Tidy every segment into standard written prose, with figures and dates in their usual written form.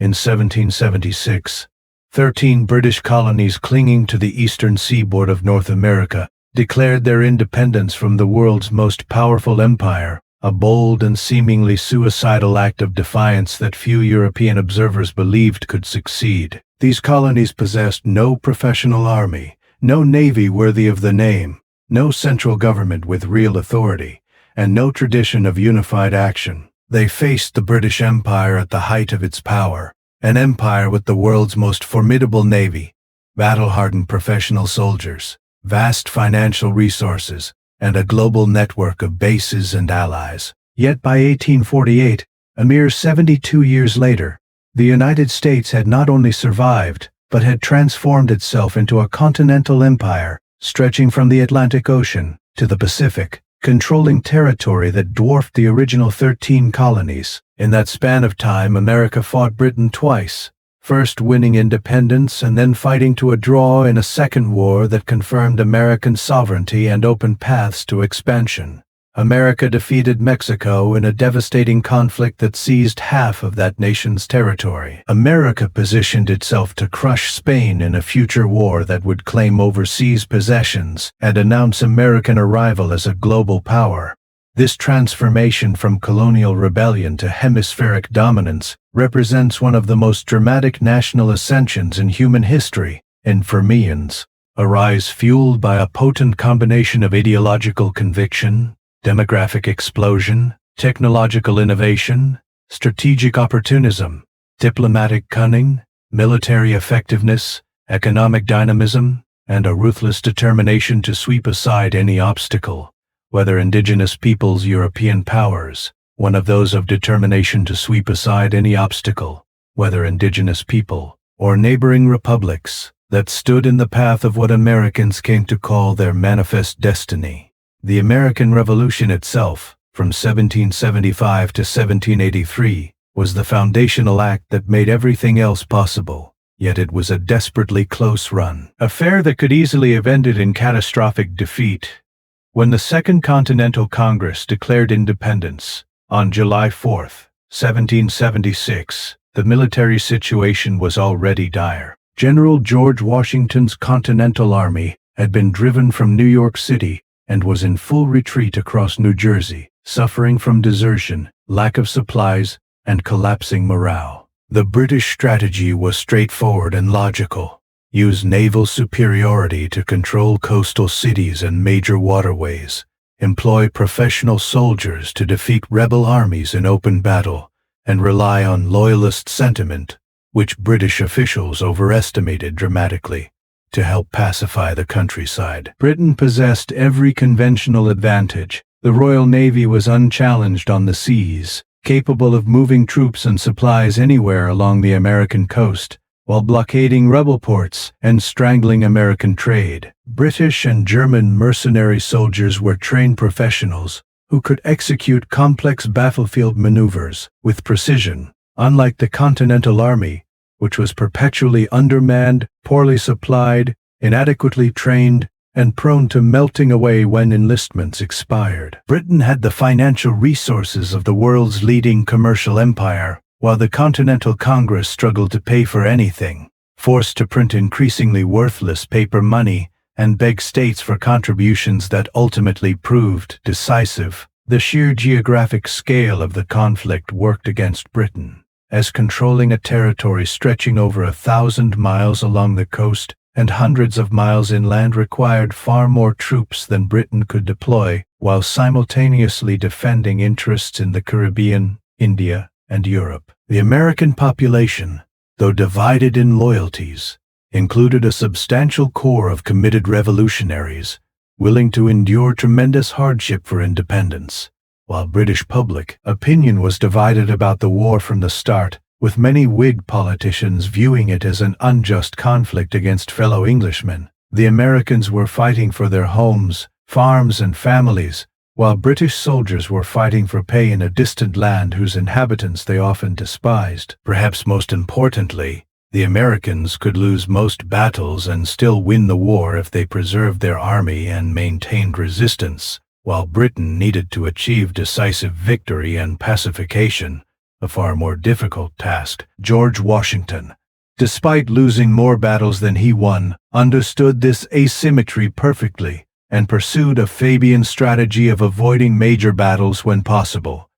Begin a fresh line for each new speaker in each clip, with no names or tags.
In 1776, 13 British colonies clinging to the eastern seaboard of North America declared their independence from the world's most powerful empire, a bold and seemingly suicidal act of defiance that few European observers believed could succeed. These colonies possessed no professional army, no navy worthy of the name, no central government with real authority, and no tradition of unified action. They faced the British Empire at the height of its power, an empire with the world's most formidable navy, battle-hardened professional soldiers, vast financial resources, and a global network of bases and allies. Yet by 1848, a mere 72 years later, the United States had not only survived, but had transformed itself into a continental empire, stretching from the Atlantic Ocean to the Pacific, controlling territory that dwarfed the original 13 colonies. In that span of time, America fought Britain twice, first winning independence and then fighting to a draw in a second war that confirmed American sovereignty and opened paths to expansion. America defeated Mexico in a devastating conflict that seized half of that nation's territory. America positioned itself to crush Spain in a future war that would claim overseas possessions and announce American arrival as a global power. This transformation from colonial rebellion to hemispheric dominance represents one of the most dramatic national ascensions in human history. And for millions, a rise fueled by a potent combination of ideological conviction, demographic explosion, technological innovation, strategic opportunism, diplomatic cunning, military effectiveness, economic dynamism, and a ruthless determination to sweep aside any obstacle, whether indigenous peoples, European powers, one of those of determination to sweep aside any obstacle, whether indigenous people, or neighboring republics, that stood in the path of what Americans came to call their manifest destiny. The American Revolution itself, from 1775 to 1783, was the foundational act that made everything else possible, yet it was a desperately close run. Affair that could easily have ended in catastrophic defeat. When the Second Continental Congress declared independence, on July 4, 1776, the military situation was already dire. General George Washington's Continental Army had been driven from New York City and was in full retreat across New Jersey, suffering from desertion, lack of supplies, and collapsing morale. The British strategy was straightforward and logical. Use naval superiority to control coastal cities and major waterways. Employ professional soldiers to defeat rebel armies in open battle, and rely on loyalist sentiment, which British officials overestimated dramatically, to help pacify the countryside. Britain possessed every conventional advantage. The Royal Navy was unchallenged on the seas, capable of moving troops and supplies anywhere along the American coast, while blockading rebel ports and strangling American trade. British and German mercenary soldiers were trained professionals who could execute complex battlefield maneuvers with precision, unlike the Continental Army, which was perpetually undermanned, poorly supplied, inadequately trained, and prone to melting away when enlistments expired. Britain had the financial resources of the world's leading commercial empire, while the Continental Congress struggled to pay for anything, forced to print increasingly worthless paper money and beg states for contributions that ultimately proved decisive. The sheer geographic scale of the conflict worked against Britain, as controlling a territory stretching over 1,000 miles along the coast and hundreds of miles inland required far more troops than Britain could deploy, while simultaneously defending interests in the Caribbean, India, and Europe. The American population, though divided in loyalties, included a substantial core of committed revolutionaries, willing to endure tremendous hardship for independence. While British public opinion was divided about the war from the start, with many Whig politicians viewing it as an unjust conflict against fellow Englishmen, the Americans were fighting for their homes, farms, and families, while British soldiers were fighting for pay in a distant land whose inhabitants they often despised. Perhaps most importantly, the Americans could lose most battles and still win the war if they preserved their army and maintained resistance, while Britain needed to achieve decisive victory and pacification, a far more difficult task. George Washington, despite losing more battles than he won, understood this asymmetry perfectly and pursued a Fabian strategy of avoiding major battles when possible,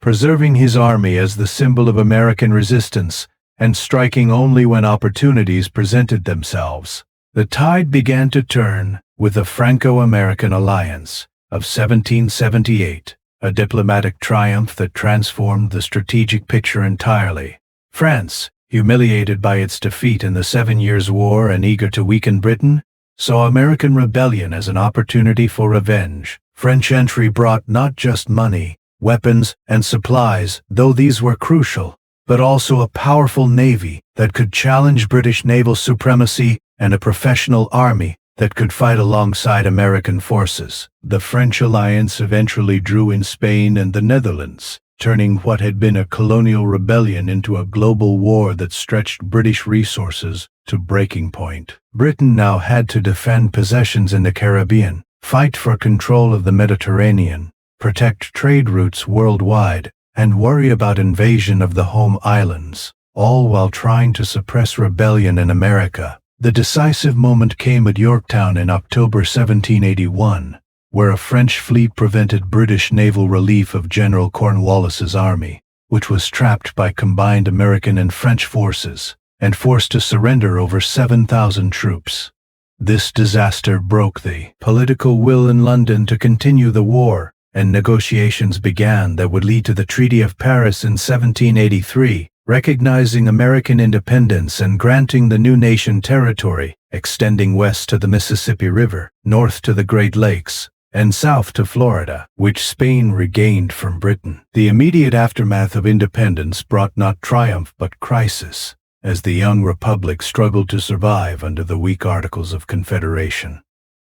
preserving his army as the symbol of American resistance and striking only when opportunities presented themselves. The tide began to turn with the Franco-American Alliance of 1778, a diplomatic triumph that transformed the strategic picture entirely. France, humiliated by its defeat in the 7 Years' War and eager to weaken Britain, saw American rebellion as an opportunity for revenge. French entry brought not just money, weapons, and supplies, though these were crucial, but also a powerful navy that could challenge British naval supremacy and a professional army that could fight alongside American forces. The French alliance eventually drew in Spain and the Netherlands, turning what had been a colonial rebellion into a global war that stretched British resources to breaking point. Britain now had to defend possessions in the Caribbean, fight for control of the Mediterranean, protect trade routes worldwide, and worry about invasion of the home islands, all while trying to suppress rebellion in America. The decisive moment came at Yorktown in October 1781, where a French fleet prevented British naval relief of General Cornwallis's army, which was trapped by combined American and French forces, and forced to surrender over 7,000 troops. This disaster broke the political will in London to continue the war, and negotiations began that would lead to the Treaty of Paris in 1783, recognizing American independence and granting the new nation territory, extending west to the Mississippi River, north to the Great Lakes, and south to Florida, which Spain regained from Britain. The immediate aftermath of independence brought not triumph but crisis, as the young republic struggled to survive under the weak Articles of Confederation.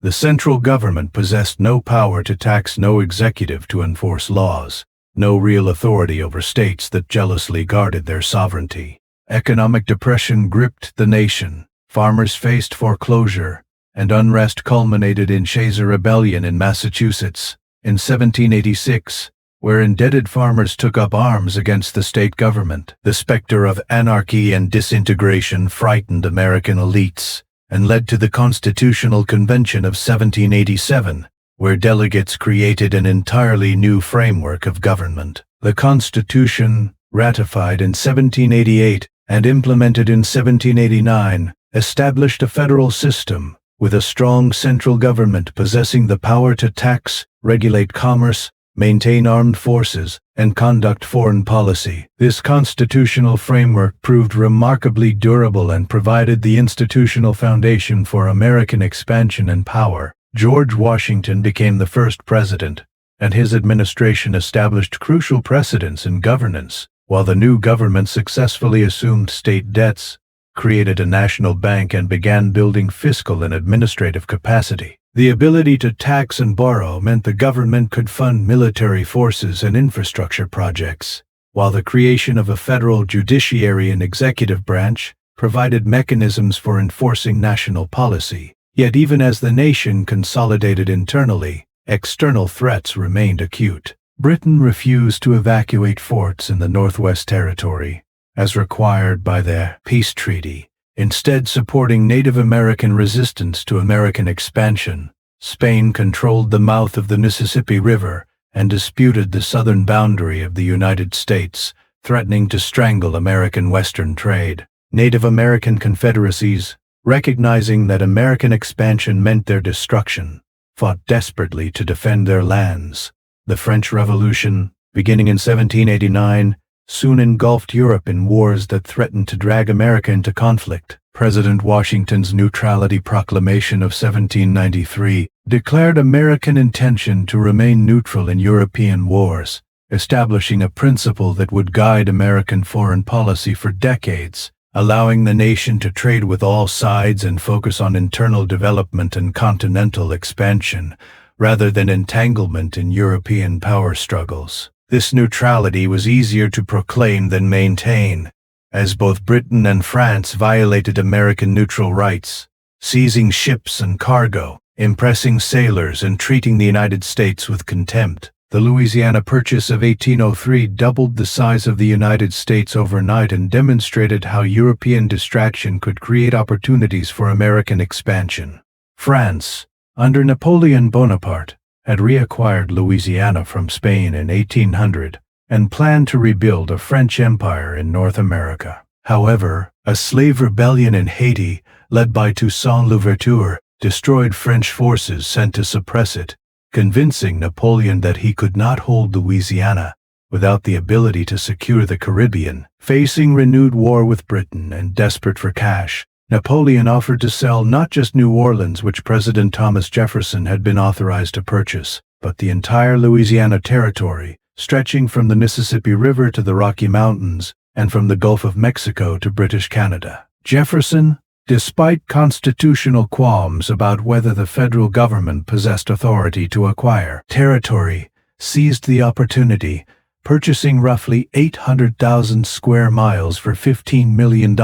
The central government possessed no power to tax, no executive to enforce laws, no real authority over states that jealously guarded their sovereignty. Economic depression gripped the nation. Farmers faced foreclosure, and unrest culminated in Shazer Rebellion in Massachusetts in 1786, where indebted farmers took up arms against the state government. The specter of anarchy and disintegration frightened American elites and led to the Constitutional Convention of 1787, where delegates created an entirely new framework of government. The Constitution, ratified in 1788 and implemented in 1789, established a federal system with a strong central government possessing the power to tax, regulate commerce, maintain armed forces, and conduct foreign policy. This constitutional framework proved remarkably durable and provided the institutional foundation for American expansion and power. George Washington became the first president, and his administration established crucial precedents in governance, while the new government successfully assumed state debts, created a national bank, and began building fiscal and administrative capacity. The ability to tax and borrow meant the government could fund military forces and infrastructure projects, while the creation of a federal judiciary and executive branch provided mechanisms for enforcing national policy. Yet even as the nation consolidated internally, external threats remained acute. Britain refused to evacuate forts in the Northwest Territory, as required by the peace treaty, instead supporting Native American resistance to American expansion. Spain controlled the mouth of the Mississippi River and disputed the southern boundary of the United States, threatening to strangle American Western trade. Native American confederacies, recognizing that American expansion meant their destruction, fought desperately to defend their lands. The French Revolution, beginning in 1789, soon engulfed Europe in wars that threatened to drag America into conflict. President Washington's Neutrality Proclamation of 1793 declared American intention to remain neutral in European wars, establishing a principle that would guide American foreign policy for decades, allowing the nation to trade with all sides and focus on internal development and continental expansion, rather than entanglement in European power struggles. This neutrality was easier to proclaim than maintain, as both Britain and France violated American neutral rights, seizing ships and cargo, impressing sailors, and treating the United States with contempt. The Louisiana Purchase of 1803 doubled the size of the United States overnight and demonstrated how European distraction could create opportunities for American expansion. France, under Napoleon Bonaparte, had reacquired Louisiana from Spain in 1800 and planned to rebuild a French empire in North America. However, a slave rebellion in Haiti, led by Toussaint Louverture, destroyed French forces sent to suppress it, convincing Napoleon that he could not hold Louisiana without the ability to secure the Caribbean. Facing renewed war with Britain and desperate for cash, Napoleon offered to sell not just New Orleans, which President Thomas Jefferson had been authorized to purchase, but the entire Louisiana territory, stretching from the Mississippi River to the Rocky Mountains and from the Gulf of Mexico to British Canada. Jefferson, despite constitutional qualms about whether the federal government possessed authority to acquire territory, seized the opportunity, purchasing roughly 800,000 square miles for $15 million,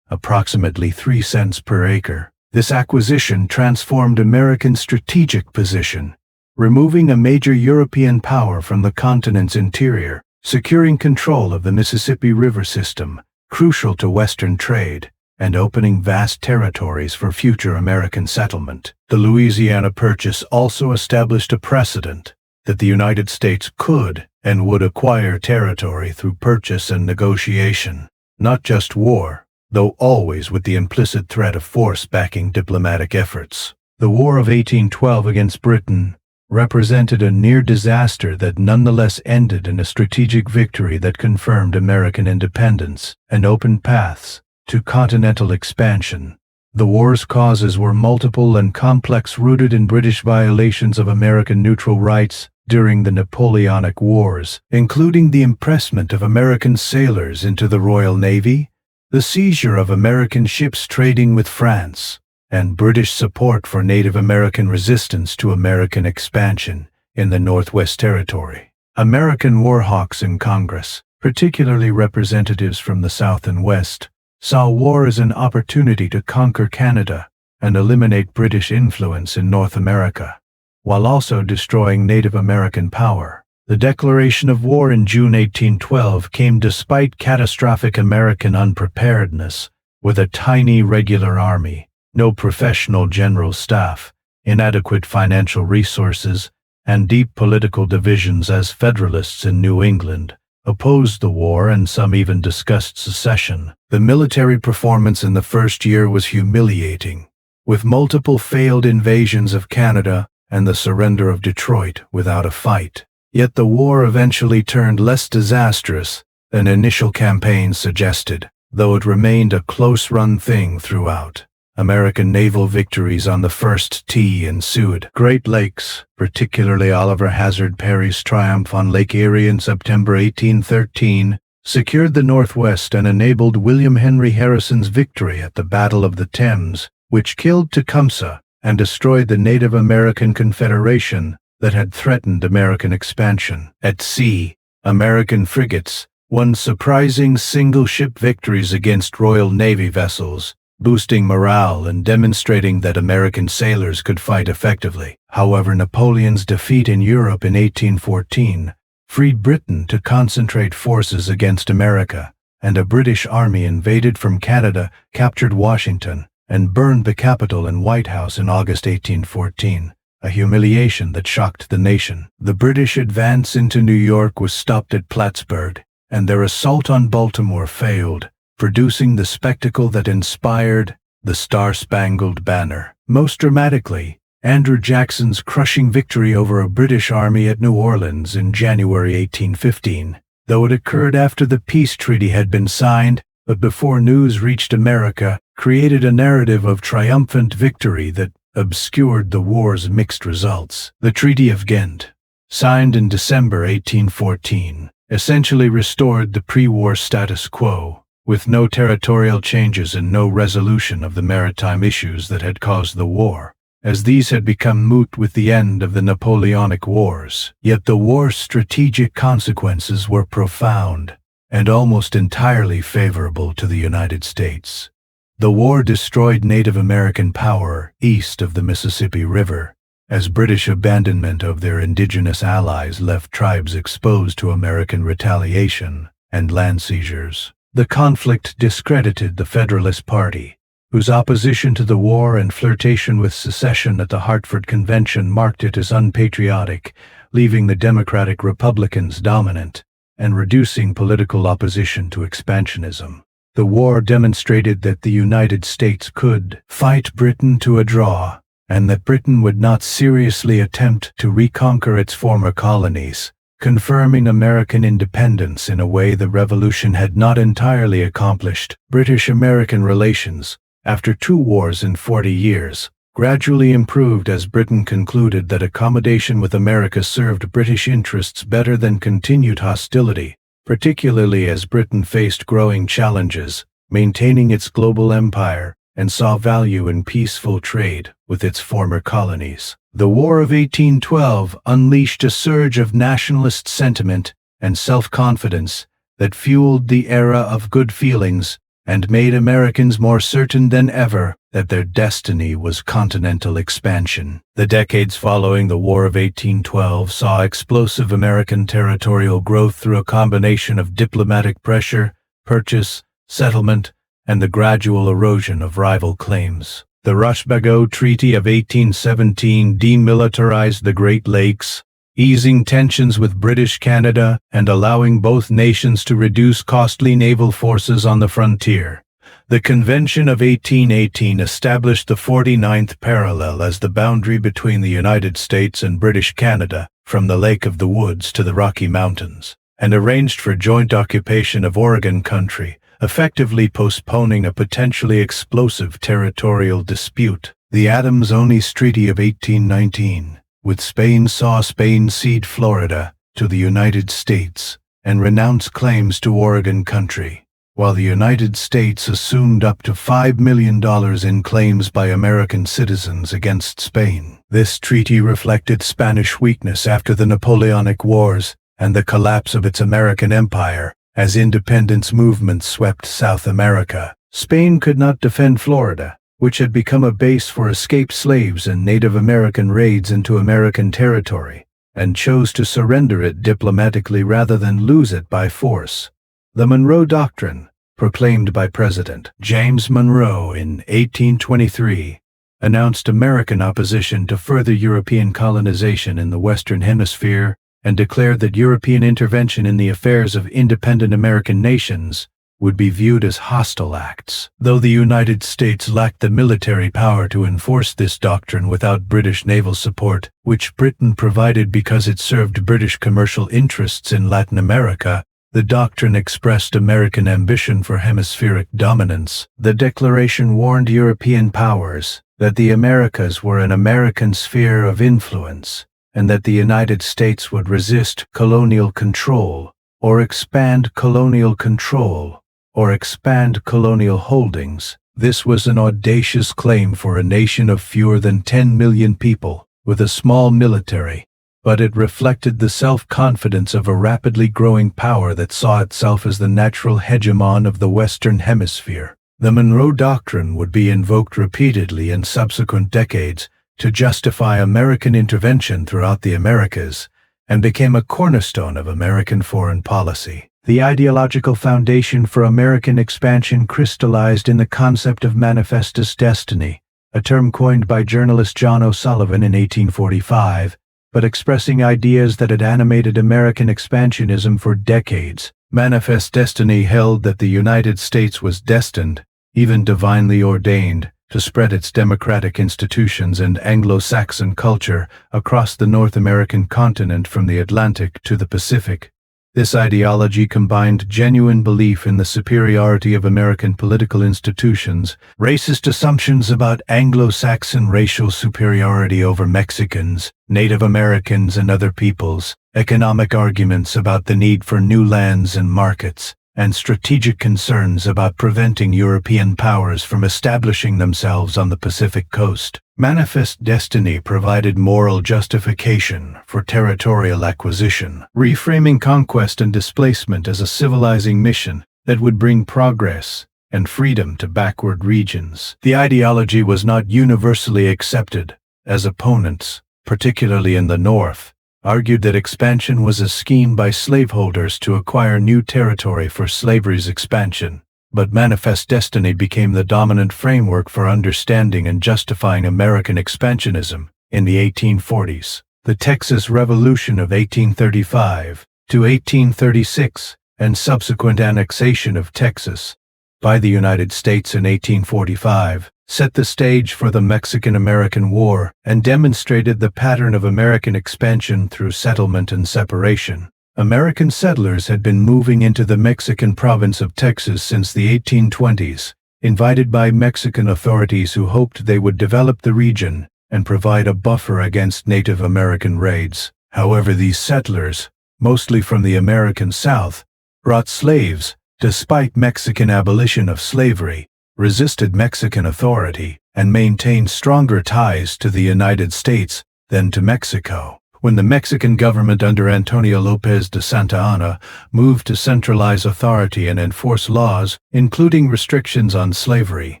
approximately 3 cents per acre. This acquisition transformed America's strategic position, removing a major European power from the continent's interior, securing control of the Mississippi River system, crucial to Western trade, and opening vast territories for future American settlement. The Louisiana Purchase also established a precedent that the United States could and would acquire territory through purchase and negotiation, not just war, though always with the implicit threat of force backing diplomatic efforts. The War of 1812 against Britain represented a near disaster that nonetheless ended in a strategic victory that confirmed American independence and opened paths to continental expansion. The war's causes were multiple and complex, rooted in British violations of American neutral rights during the Napoleonic Wars, including the impressment of American sailors into the Royal Navy, the seizure of American ships trading with France, and British support for Native American resistance to American expansion in the Northwest Territory. American war hawks in Congress, particularly representatives from the South and West, saw war as an opportunity to conquer Canada and eliminate British influence in North America, while also destroying Native American power. The declaration of war in June 1812 came despite catastrophic American unpreparedness, with a tiny regular army, no professional general staff, inadequate financial resources, and deep political divisions as Federalists in New England opposed the war, and some even discussed secession. The military performance in the first year was humiliating, with multiple failed invasions of Canada and the surrender of Detroit without a fight. Yet the war eventually turned less disastrous than initial campaigns suggested, though it remained a close-run thing throughout. American naval victories on the First Tee ensued. Great Lakes, particularly Oliver Hazard Perry's triumph on Lake Erie in September 1813, secured the Northwest and enabled William Henry Harrison's victory at the Battle of the Thames, which killed Tecumseh and destroyed the Native American Confederation that had threatened American expansion. At sea, American frigates won surprising single-ship victories against Royal Navy vessels, boosting morale and demonstrating that American sailors could fight effectively. However, Napoleon's defeat in Europe in 1814 freed Britain to concentrate forces against America, and a British army invaded from Canada, captured Washington, and burned the Capitol and White House in August 1814, a humiliation that shocked the nation. The British advance into New York was stopped at Plattsburgh, and their assault on Baltimore failed, producing the spectacle that inspired the Star-Spangled Banner. Most dramatically, Andrew Jackson's crushing victory over a British army at New Orleans in January 1815. Though it occurred after the peace treaty had been signed, but before news reached America, created a narrative of triumphant victory that obscured the war's mixed results. The Treaty of Ghent, signed in December 1814, essentially restored the pre-war status quo, with no territorial changes and no resolution of the maritime issues that had caused the war, as these had become moot with the end of the Napoleonic Wars. Yet the war's strategic consequences were profound and almost entirely favorable to the United States. The war destroyed Native American power east of the Mississippi River, as British abandonment of their indigenous allies left tribes exposed to American retaliation and land seizures. The conflict discredited the Federalist Party, whose opposition to the war and flirtation with secession at the Hartford Convention marked it as unpatriotic, leaving the Democratic Republicans dominant and reducing political opposition to expansionism. The war demonstrated that the United States could fight Britain to a draw, and that Britain would not seriously attempt to reconquer its former colonies, confirming American independence in a way the Revolution had not entirely accomplished. British-American relations, after 2 wars in 40 years, gradually improved as Britain concluded that accommodation with America served British interests better than continued hostility, particularly as Britain faced growing challenges, maintaining its global empire, and saw value in peaceful trade with its former colonies. The War of 1812 unleashed a surge of nationalist sentiment and self-confidence that fueled the era of good feelings and made Americans more certain than ever that their destiny was continental expansion. The decades following the War of 1812 saw explosive American territorial growth through a combination of diplomatic pressure, purchase, settlement, and the gradual erosion of rival claims. The Rush-Bagot Treaty of 1817 demilitarized the Great Lakes, easing tensions with British Canada and allowing both nations to reduce costly naval forces on the frontier. The Convention of 1818 established the 49th parallel as the boundary between the United States and British Canada, from the Lake of the Woods to the Rocky Mountains, and arranged for joint occupation of Oregon country, effectively postponing a potentially explosive territorial dispute. The Adams-Onis Treaty of 1819, with Spain, saw Spain cede Florida to the United States and renounce claims to Oregon country, while the United States assumed up to $5 million in claims by American citizens against Spain. This treaty reflected Spanish weakness after the Napoleonic Wars and the collapse of its American empire. As independence movements swept South America, Spain could not defend Florida, which had become a base for escaped slaves and Native American raids into American territory, and chose to surrender it diplomatically rather than lose it by force. The Monroe Doctrine, proclaimed by President James Monroe in 1823, announced American opposition to further European colonization in the Western Hemisphere and declared that European intervention in the affairs of independent American nations would be viewed as hostile acts. Though the United States lacked the military power to enforce this doctrine without British naval support, which Britain provided because it served British commercial interests in Latin America, the doctrine expressed American ambition for hemispheric dominance. The declaration warned European powers that the Americas were an American sphere of influence, and that the United States would resist colonial control, or expand colonial control, or expand colonial holdings. This was an audacious claim for a nation of fewer than 10 million people, with a small military, but it reflected the self-confidence of a rapidly growing power that saw itself as the natural hegemon of the Western Hemisphere. The Monroe Doctrine would be invoked repeatedly in subsequent decades to justify American intervention throughout the Americas, and became a cornerstone of American foreign policy. The ideological foundation for American expansion crystallized in the concept of manifestus destiny, a term coined by journalist John O'Sullivan in 1845, but expressing ideas that had animated American expansionism for decades. Manifest destiny held that the United States was destined, even divinely ordained, to spread its democratic institutions and Anglo-Saxon culture across the North American continent from the Atlantic to the Pacific. This ideology combined genuine belief in the superiority of American political institutions, racist assumptions about Anglo-Saxon racial superiority over Mexicans, Native Americans, and other peoples, economic arguments about the need for new lands and markets, and strategic concerns about preventing European powers from establishing themselves on the Pacific coast. Manifest destiny provided moral justification for territorial acquisition, reframing conquest and displacement as a civilizing mission that would bring progress and freedom to backward regions. The ideology was not universally accepted, as opponents, particularly in the North, argued that expansion was a scheme by slaveholders to acquire new territory for slavery's expansion. But manifest destiny became the dominant framework for understanding and justifying American expansionism in the 1840s. The Texas Revolution of 1835 to 1836 and subsequent annexation of Texas by the United States in 1845 set the stage for the Mexican-American War and demonstrated the pattern of American expansion through settlement and separation. American settlers had been moving into the Mexican province of Texas since the 1820s, invited by Mexican authorities who hoped they would develop the region and provide a buffer against Native American raids. However, these settlers, mostly from the American South, brought slaves. Despite Mexican abolition of slavery, resisted Mexican authority, and maintained stronger ties to the United States than to Mexico. When the Mexican government under Antonio López de Santa Anna moved to centralize authority and enforce laws, including restrictions on slavery,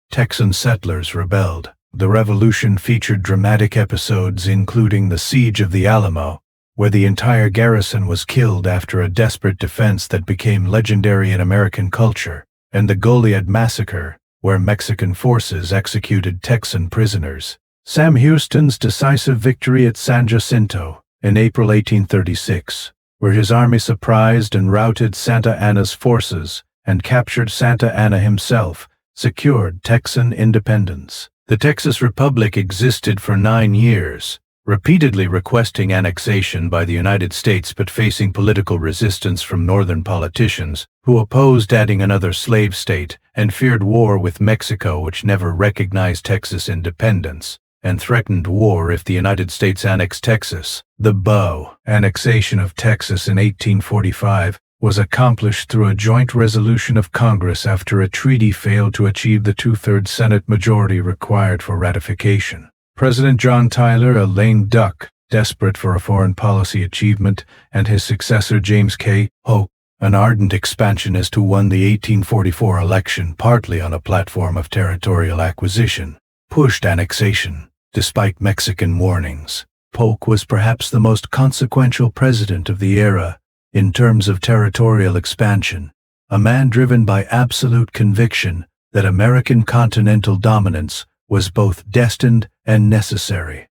Texan settlers rebelled. The revolution featured dramatic episodes including the Siege of the Alamo, where the entire garrison was killed after a desperate defense that became legendary in American culture, and the Goliad Massacre, where Mexican forces executed Texan prisoners. Sam Houston's decisive victory at San Jacinto in April 1836, where his army surprised and routed Santa Anna's forces and captured Santa Anna himself, secured Texan independence. The Texas Republic existed for 9 years, repeatedly requesting annexation by the United States but facing political resistance from northern politicians who opposed adding another slave state and feared war with Mexico, which never recognized Texas independence, and threatened war if the United States annexed Texas. The Bow annexation of Texas in 1845 was accomplished through a joint resolution of Congress after a treaty failed to achieve the 2/3 Senate majority required for ratification. President John Tyler, a lame duck, desperate for a foreign policy achievement, and his successor James K. Polk, an ardent expansionist who won the 1844 election partly on a platform of territorial acquisition, pushed annexation, despite Mexican warnings. Polk was perhaps the most consequential president of the era in terms of territorial expansion, a man driven by absolute conviction that American continental dominance was both destined and necessary.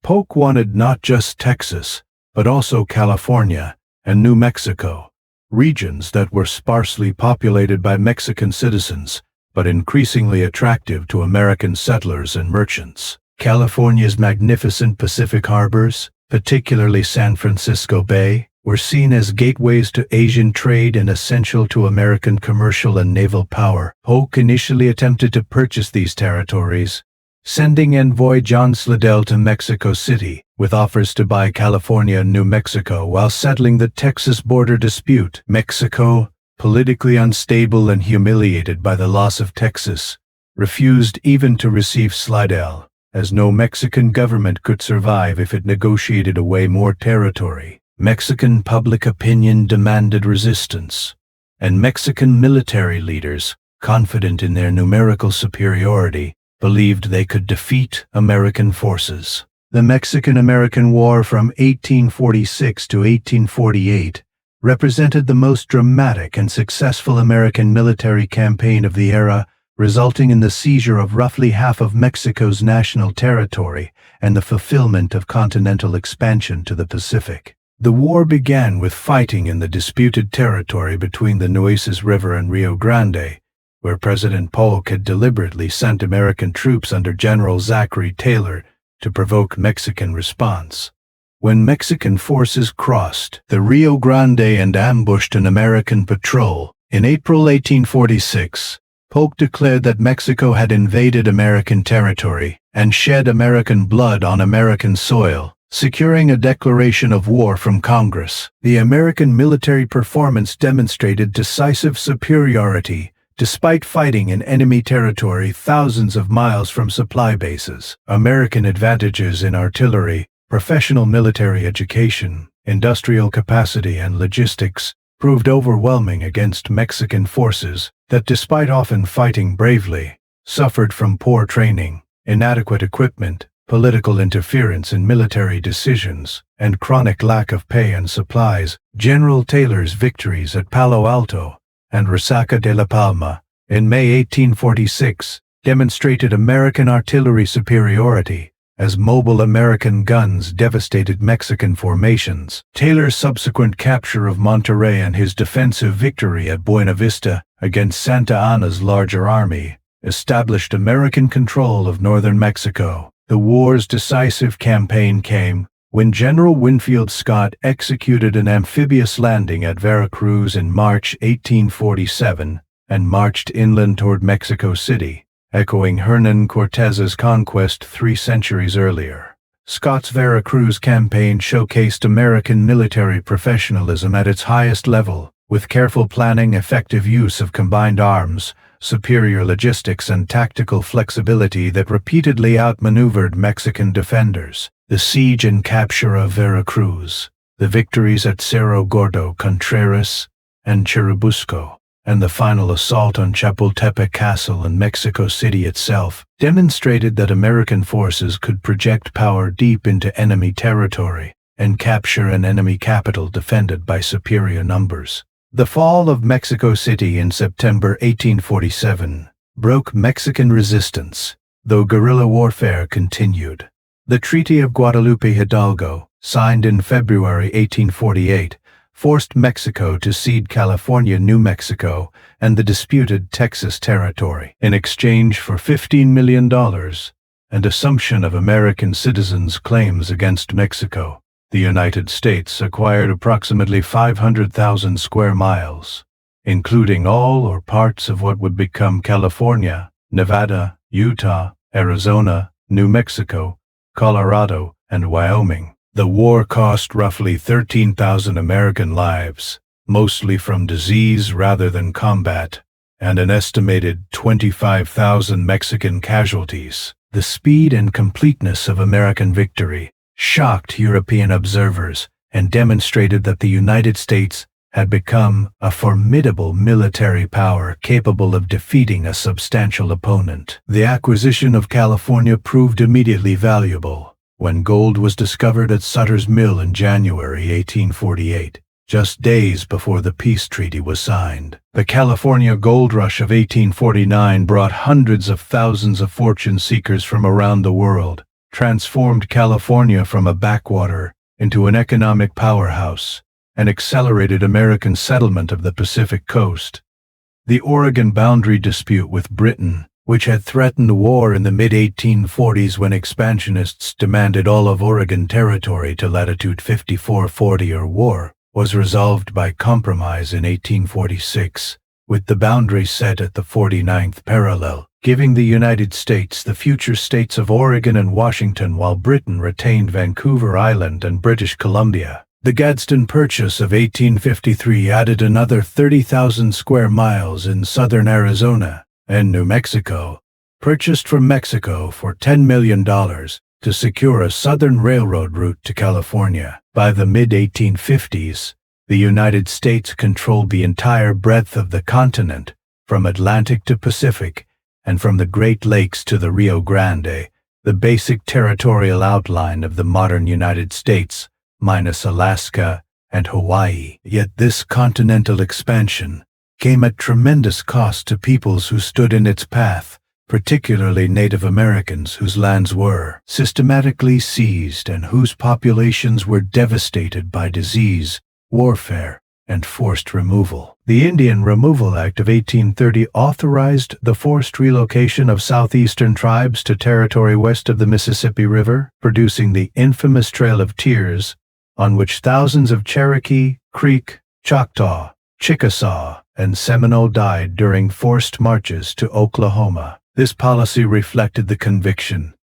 Polk wanted not just Texas, but also California and New Mexico, regions that were sparsely populated by Mexican citizens, but increasingly attractive to American settlers and merchants. California's magnificent Pacific harbors, particularly San Francisco Bay, were seen as gateways to Asian trade and essential to American commercial and naval power. Polk initially attempted to purchase these territories, sending envoy John Slidell to Mexico City with offers to buy California and New Mexico while settling the Texas border dispute. Mexico, politically unstable and humiliated by the loss of Texas, refused even to receive Slidell, as no Mexican government could survive if it negotiated away more territory. Mexican public opinion demanded resistance, and Mexican military leaders, confident in their numerical superiority, believed they could defeat American forces. The Mexican-American War from 1846 to 1848 represented the most dramatic and successful American military campaign of the era, resulting in the seizure of roughly half of Mexico's national territory and the fulfillment of continental expansion to the Pacific. The war began with fighting in the disputed territory between the Nueces River and Rio Grande, where President Polk had deliberately sent American troops under General Zachary Taylor to provoke Mexican response. When Mexican forces crossed the Rio Grande and ambushed an American patrol in April 1846, Polk declared that Mexico had invaded American territory and shed American blood on American soil, securing a declaration of war from Congress. The American military performance demonstrated decisive superiority despite fighting in enemy territory thousands of miles from supply bases. American advantages in artillery, professional military education, industrial capacity, and logistics proved overwhelming against Mexican forces that, despite often fighting bravely, suffered from poor training, inadequate equipment, political interference in military decisions, and chronic lack of pay and supplies. General Taylor's victories at Palo Alto and Resaca de la Palma in May 1846 demonstrated American artillery superiority as mobile American guns devastated Mexican formations. Taylor's subsequent capture of Monterrey and his defensive victory at Buena Vista against Santa Anna's larger army established American control of northern Mexico. The war's decisive campaign came when General Winfield Scott executed an amphibious landing at Veracruz in March 1847 and marched inland toward Mexico City, echoing Hernan Cortez's conquest 3 centuries earlier. Scott's Veracruz campaign showcased American military professionalism at its highest level, with careful planning, effective use of combined arms, superior logistics, and tactical flexibility that repeatedly outmaneuvered Mexican defenders. The siege and capture of Veracruz, the victories at Cerro Gordo, Contreras, and Churubusco, and the final assault on Chapultepec Castle and Mexico City itself demonstrated that American forces could project power deep into enemy territory and capture an enemy capital defended by superior numbers. The fall of Mexico City in September 1847 broke Mexican resistance, though guerrilla warfare continued. The Treaty of Guadalupe Hidalgo, signed in February 1848, forced Mexico to cede California, New Mexico, and the disputed Texas territory in exchange for $15 million and assumption of American citizens' claims against Mexico. The United States acquired approximately 500,000 square miles, including all or parts of what would become California, Nevada, Utah, Arizona, New Mexico, Colorado, and Wyoming. The war cost roughly 13,000 American lives, mostly from disease rather than combat, and an estimated 25,000 Mexican casualties. The speed and completeness of American victory shocked European observers and demonstrated that the United States had become a formidable military power capable of defeating a substantial opponent. The acquisition of California proved immediately valuable when gold was discovered at Sutter's Mill in January 1848, just days before the peace treaty was signed. The California gold rush of 1849 brought hundreds of thousands of fortune seekers from around the world, transformed California from a backwater into an economic powerhouse, and accelerated American settlement of the Pacific coast. The Oregon boundary dispute with Britain, which had threatened war in the mid-1840s when expansionists demanded all of Oregon territory to latitude 5440 or war, was resolved by compromise in 1846, with the boundary set at the 49th parallel, giving the United States the future states of Oregon and Washington while Britain retained Vancouver Island and British Columbia. The Gadsden Purchase of 1853 added another 30,000 square miles in southern Arizona and New Mexico, purchased from Mexico for $10 million to secure a southern railroad route to California. By the mid-1850s, the United States controlled the entire breadth of the continent, from Atlantic to Pacific, and from the Great Lakes to the Rio Grande, the basic territorial outline of the modern United States, minus Alaska and Hawaii. Yet this continental expansion came at tremendous cost to peoples who stood in its path, particularly Native Americans whose lands were systematically seized and whose populations were devastated by disease, warfare, and forced removal. The Indian Removal Act of 1830 authorized the forced relocation of southeastern tribes to territory west of the Mississippi River, producing the infamous Trail of Tears, on which thousands of Cherokee, Creek, Choctaw, Chickasaw, and Seminole died during forced marches to Oklahoma. This policy reflected the conviction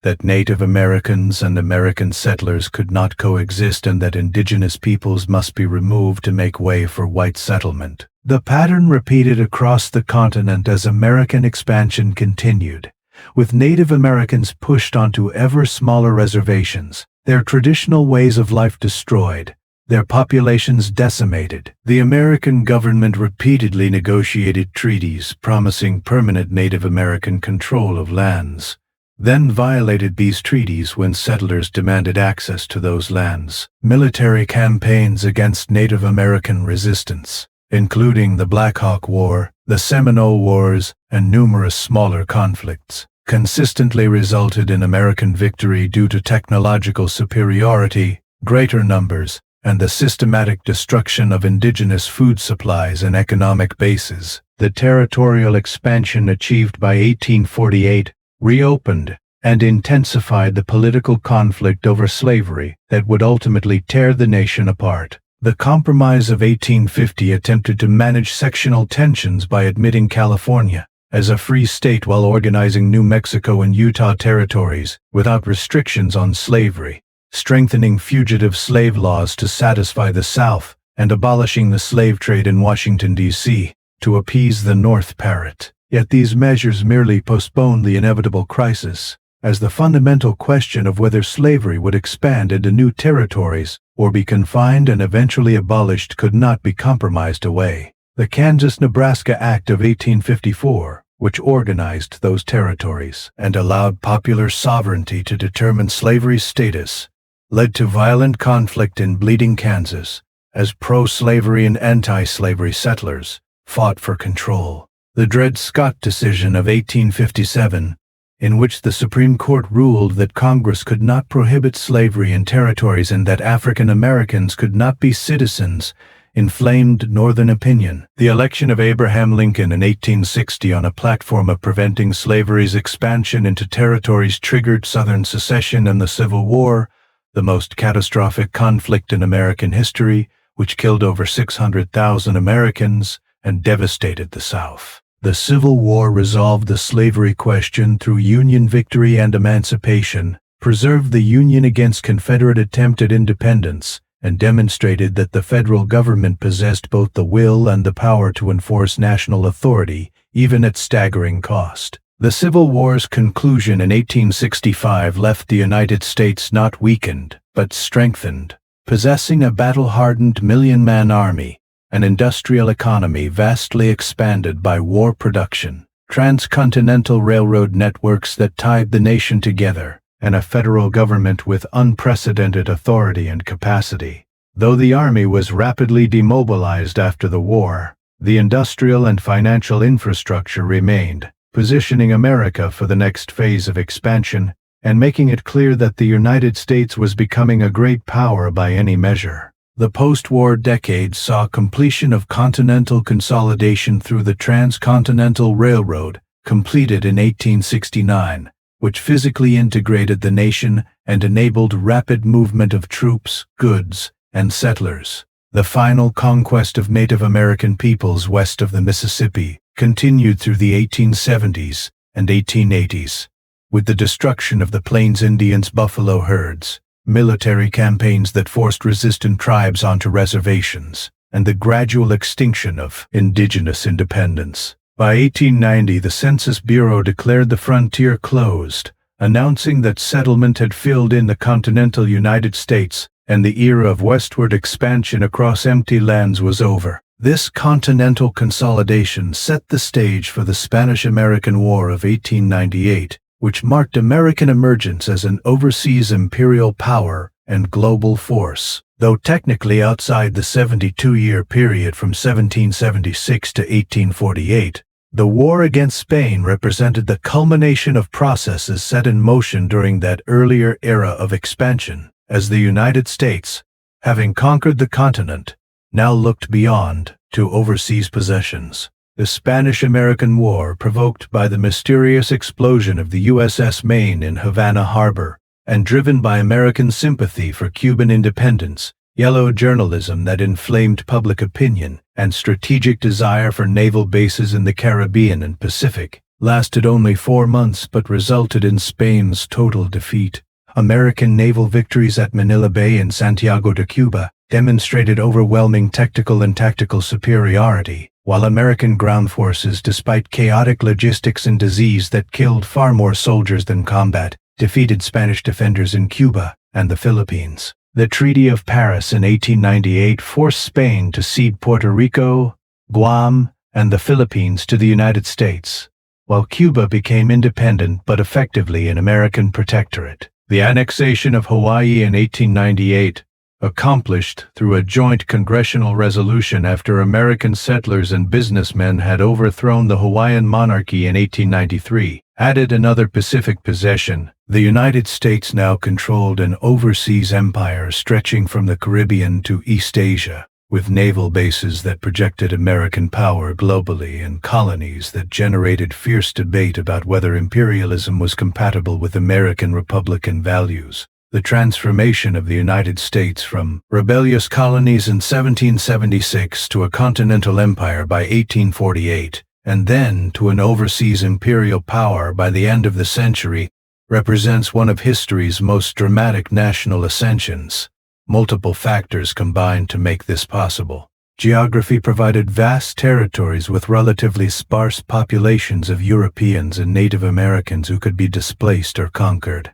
that Native Americans and American settlers could not coexist and that indigenous peoples must be removed to make way for white settlement. The pattern repeated across the continent as American expansion continued, with Native Americans pushed onto ever smaller reservations, their traditional ways of life destroyed, their populations decimated. The American government repeatedly negotiated treaties promising permanent Native American control of lands, then violated these treaties when settlers demanded access to those lands. Military campaigns against Native American resistance, including the Black Hawk War, the Seminole Wars, and numerous smaller conflicts, consistently resulted in American victory due to technological superiority, greater numbers, and the systematic destruction of indigenous food supplies and economic bases. The territorial expansion achieved by 1848 reopened and intensified the political conflict over slavery that would ultimately tear the nation apart. The Compromise of 1850 attempted to manage sectional tensions by admitting California as a free state while organizing New Mexico and Utah territories without restrictions on slavery, strengthening fugitive slave laws to satisfy the South, and abolishing the slave trade in Washington, D.C., to appease the North Parrot. Yet these measures merely postponed the inevitable crisis, as the fundamental question of whether slavery would expand into new territories or be confined and eventually abolished could not be compromised away. The Kansas-Nebraska Act of 1854, which organized those territories and allowed popular sovereignty to determine slavery's status, led to violent conflict in Bleeding, Kansas, as pro-slavery and anti-slavery settlers fought for control. The Dred Scott decision of 1857, in which the Supreme Court ruled that Congress could not prohibit slavery in territories and that African Americans could not be citizens, inflamed Northern opinion. The election of Abraham Lincoln in 1860 on a platform of preventing slavery's expansion into territories triggered Southern secession and the Civil War, the most catastrophic conflict in American history, which killed over 600,000 Americans and devastated the South. The Civil War resolved the slavery question through Union victory and emancipation, preserved the Union against Confederate attempt at independence, and demonstrated that the federal government possessed both the will and the power to enforce national authority, even at staggering cost. The Civil War's conclusion in 1865 left the United States not weakened, but strengthened, possessing a battle-hardened million-man army, an industrial economy vastly expanded by war production, transcontinental railroad networks that tied the nation together, and a federal government with unprecedented authority and capacity. Though the army was rapidly demobilized after the war, the industrial and financial infrastructure remained, positioning America for the next phase of expansion and making it clear that the United States was becoming a great power by any measure. The post-war decade saw completion of continental consolidation through the Transcontinental Railroad, completed in 1869, which physically integrated the nation and enabled rapid movement of troops, goods, and settlers. The final conquest of Native American peoples west of the Mississippi continued through the 1870s and 1880s, with the destruction of the Plains Indians' buffalo herds, military campaigns that forced resistant tribes onto reservations, and the gradual extinction of indigenous independence. By 1890, the Census Bureau declared the frontier closed, announcing that settlement had filled in the continental United States and the era of westward expansion across empty lands was over. This continental consolidation set the stage for the Spanish-American War of 1898, which marked American emergence as an overseas imperial power and global force. Though technically outside the 72-year period from 1776 to 1848, the war against Spain represented the culmination of processes set in motion during that earlier era of expansion, as the United States, having conquered the continent, now looked beyond to overseas possessions. The Spanish-American War, provoked by the mysterious explosion of the USS Maine in Havana Harbor, and driven by American sympathy for Cuban independence, yellow journalism that inflamed public opinion, and strategic desire for naval bases in the Caribbean and Pacific, lasted only 4 months but resulted in Spain's total defeat. American naval victories at Manila Bay and Santiago de Cuba demonstrated overwhelming technical and tactical superiority, while American ground forces, despite chaotic logistics and disease that killed far more soldiers than combat, defeated Spanish defenders in Cuba and the Philippines. The Treaty of Paris in 1898 forced Spain to cede Puerto Rico, Guam, and the Philippines to the United States, while Cuba became independent but effectively an American protectorate. The annexation of Hawaii in 1898, accomplished through a joint congressional resolution after American settlers and businessmen had overthrown the Hawaiian monarchy in 1893, added another Pacific possession. The United States now controlled an overseas empire stretching from the Caribbean to East Asia, with naval bases that projected American power globally and colonies that generated fierce debate about whether imperialism was compatible with American republican values. The transformation of the United States from rebellious colonies in 1776 to a continental empire by 1848, and then to an overseas imperial power by the end of the century, represents one of history's most dramatic national ascensions. Multiple factors combined to make this possible. Geography provided vast territories with relatively sparse populations of Europeans and Native Americans who could be displaced or conquered.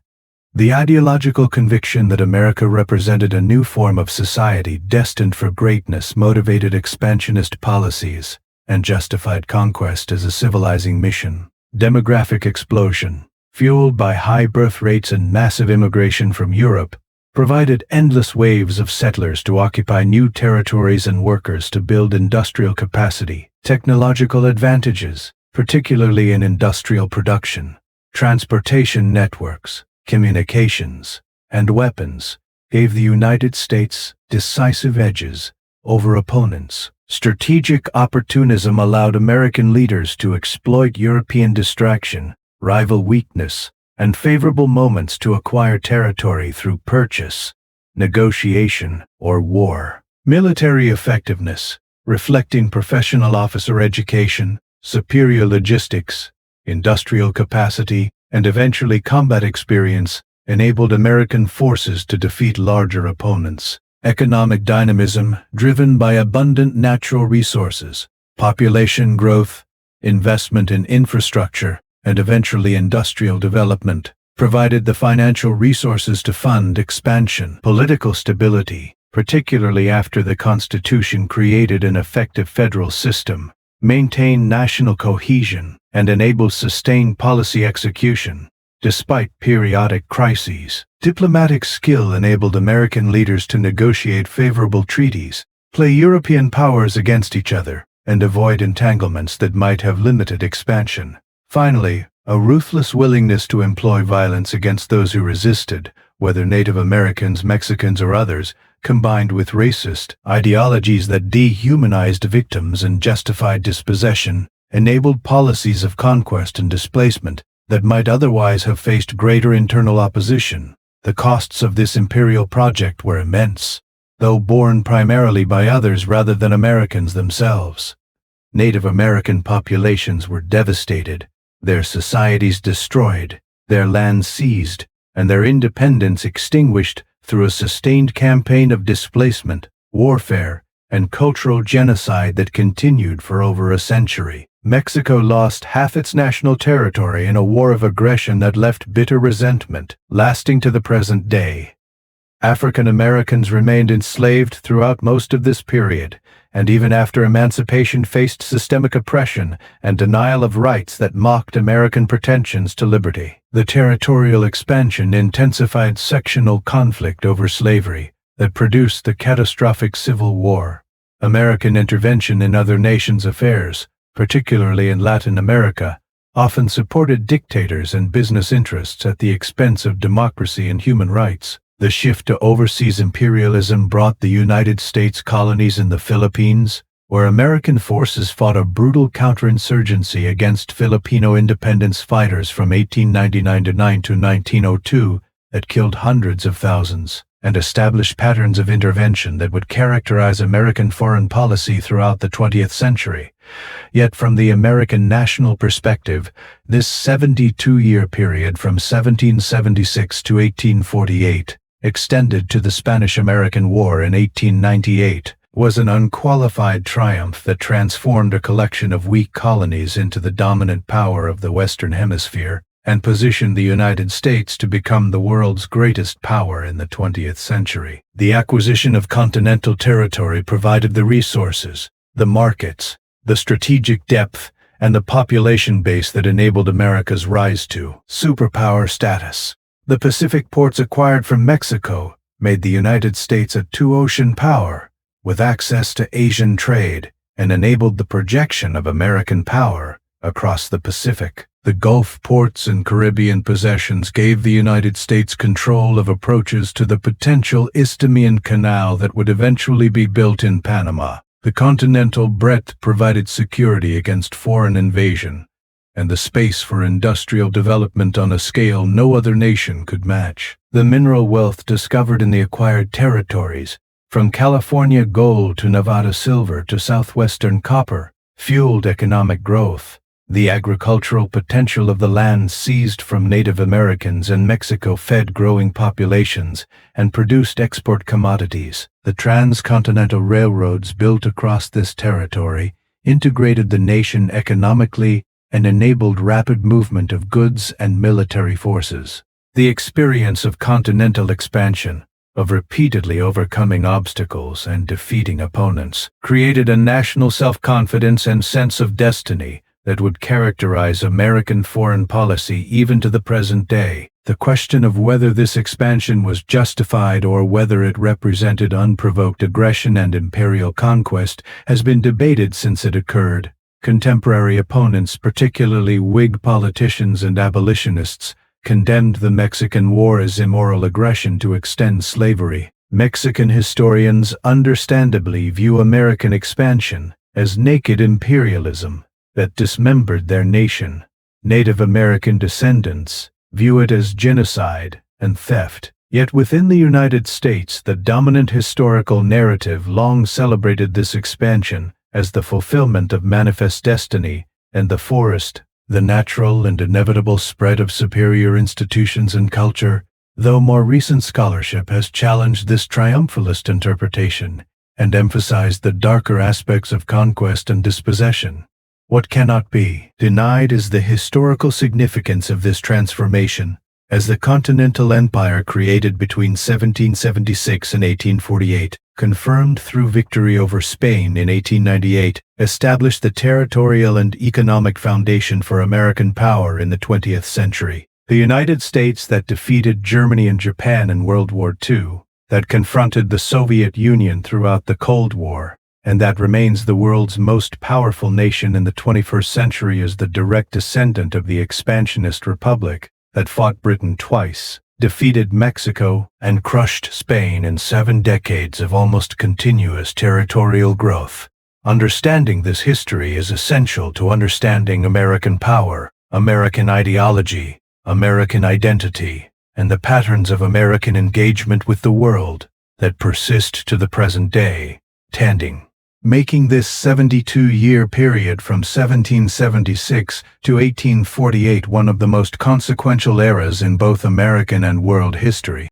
The ideological conviction that America represented a new form of society destined for greatness motivated expansionist policies and justified conquest as a civilizing mission. Demographic explosion, fueled by high birth rates and massive immigration from Europe, provided endless waves of settlers to occupy new territories and workers to build industrial capacity. Technological advantages, particularly in industrial production, transportation networks, communications, and weapons, gave the United States decisive edges over opponents. Strategic opportunism allowed American leaders to exploit European distraction, rival weakness, and favorable moments to acquire territory through purchase, negotiation, or war. Military effectiveness, reflecting professional officer education, superior logistics, industrial capacity, and eventually combat experience, enabled American forces to defeat larger opponents. Economic dynamism, driven by abundant natural resources, population growth, investment in infrastructure, and eventually industrial development, provided the financial resources to fund expansion. Political stability, particularly after the Constitution created an effective federal system, maintained national cohesion, and enabled sustained policy execution. Despite periodic crises, diplomatic skill enabled American leaders to negotiate favorable treaties, play European powers against each other, and avoid entanglements that might have limited expansion. Finally, a ruthless willingness to employ violence against those who resisted, whether Native Americans, Mexicans, or others, combined with racist ideologies that dehumanized victims and justified dispossession, enabled policies of conquest and displacement that might otherwise have faced greater internal opposition. The costs of this imperial project were immense, though borne primarily by others rather than Americans themselves. Native American populations were devastated, their societies destroyed, their lands seized, and their independence extinguished through a sustained campaign of displacement, warfare, and cultural genocide that continued for over a century. Mexico lost half its national territory in a war of aggression that left bitter resentment, lasting to the present day. African Americans remained enslaved throughout most of this period, and even after emancipation faced systemic oppression and denial of rights that mocked American pretensions to liberty. The territorial expansion intensified sectional conflict over slavery that produced the catastrophic Civil War. American intervention in other nations' affairs, particularly in Latin America, often supported dictators and business interests at the expense of democracy and human rights. The shift to overseas imperialism brought the United States colonies in the Philippines, where American forces fought a brutal counterinsurgency against Filipino independence fighters from 1899 to 1902 that killed hundreds of thousands, and established patterns of intervention that would characterize American foreign policy throughout the 20th century. Yet from the American national perspective, this 72-year period from 1776 to 1848, extended to the Spanish-American War in 1898, was an unqualified triumph that transformed a collection of weak colonies into the dominant power of the Western Hemisphere and positioned the United States to become the world's greatest power in the 20th century. The acquisition of continental territory provided the resources, the markets, the strategic depth, and the population base that enabled America's rise to superpower status. The Pacific ports acquired from Mexico made the United States a two-ocean power, with access to Asian trade, and enabled the projection of American power across the Pacific. The Gulf ports and Caribbean possessions gave the United States control of approaches to the potential Isthmian Canal that would eventually be built in Panama. The continental breadth provided security against foreign invasion, and the space for industrial development on a scale no other nation could match. The mineral wealth discovered in the acquired territories, from California gold to Nevada silver to southwestern copper, fueled economic growth. The agricultural potential of the lands seized from Native Americans and Mexico fed growing populations and produced export commodities. The transcontinental railroads built across this territory integrated the nation economically and enabled rapid movement of goods and military forces. The experience of continental expansion, of repeatedly overcoming obstacles and defeating opponents, created a national self-confidence and sense of destiny that would characterize American foreign policy even to the present day. The question of whether this expansion was justified or whether it represented unprovoked aggression and imperial conquest has been debated since it occurred. Contemporary opponents, particularly Whig politicians and abolitionists, condemned the Mexican War as immoral aggression to extend slavery. Mexican historians understandably view American expansion as naked imperialism that dismembered their nation. Native American descendants view it as genocide and theft. Yet within the United States, the dominant historical narrative long celebrated this expansion as the fulfillment of manifest destiny, and the forest, the natural and inevitable spread of superior institutions and culture, though more recent scholarship has challenged this triumphalist interpretation and emphasized the darker aspects of conquest and dispossession. What cannot be denied is the historical significance of this transformation, as the Continental Empire created between 1776 and 1848, confirmed through victory over Spain in 1898, established the territorial and economic foundation for American power in the 20th century. The United States that defeated Germany and Japan in World War II, that confronted the Soviet Union throughout the Cold War, and that remains the world's most powerful nation in the 21st century, is the direct descendant of the expansionist republic that fought Britain twice, defeated Mexico, and crushed Spain in 7 decades of almost continuous territorial growth. Understanding this history is essential to understanding American power, American ideology, American identity, and the patterns of American engagement with the world that persist to the present day, making this 72-year period from 1776 to 1848 one of the most consequential eras in both American and world history.